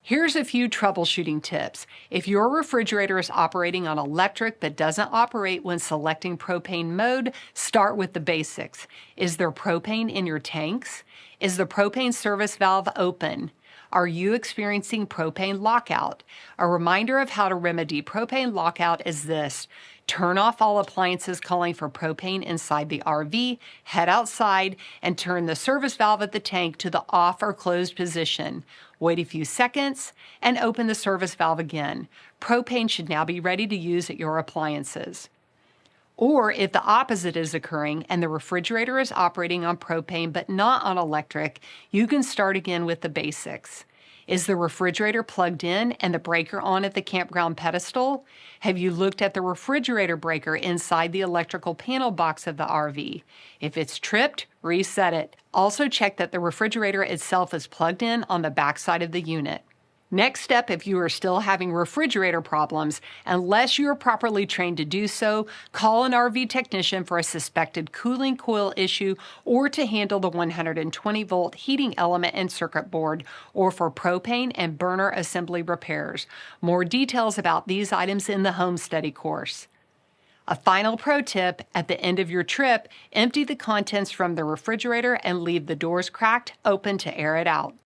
Here's a few troubleshooting tips. If your refrigerator is operating on electric but doesn't operate when selecting propane mode, start with the basics. Is there propane in your tanks? Is the propane service valve open? Are you experiencing propane lockout? A reminder of how to remedy propane lockout is this. Turn off all appliances calling for propane inside the RV, head outside, and turn the service valve at the tank to the off or closed position. Wait a few seconds and open the service valve again. Propane should now be ready to use at your appliances. Or if the opposite is occurring and the refrigerator is operating on propane but not on electric, you can start again with the basics. Is the refrigerator plugged in and the breaker on at the campground pedestal? Have you looked at the refrigerator breaker inside the electrical panel box of the RV? If it's tripped, reset it. Also check that the refrigerator itself is plugged in on the backside of the unit. Next step, if you are still having refrigerator problems, unless you are properly trained to do so, call an RV technician for a suspected cooling coil issue or to handle the 120-volt heating element and circuit board, or for propane and burner assembly repairs. More details about these items in the home study course. A final pro tip, at the end of your trip, empty the contents from the refrigerator and leave the doors cracked open to air it out.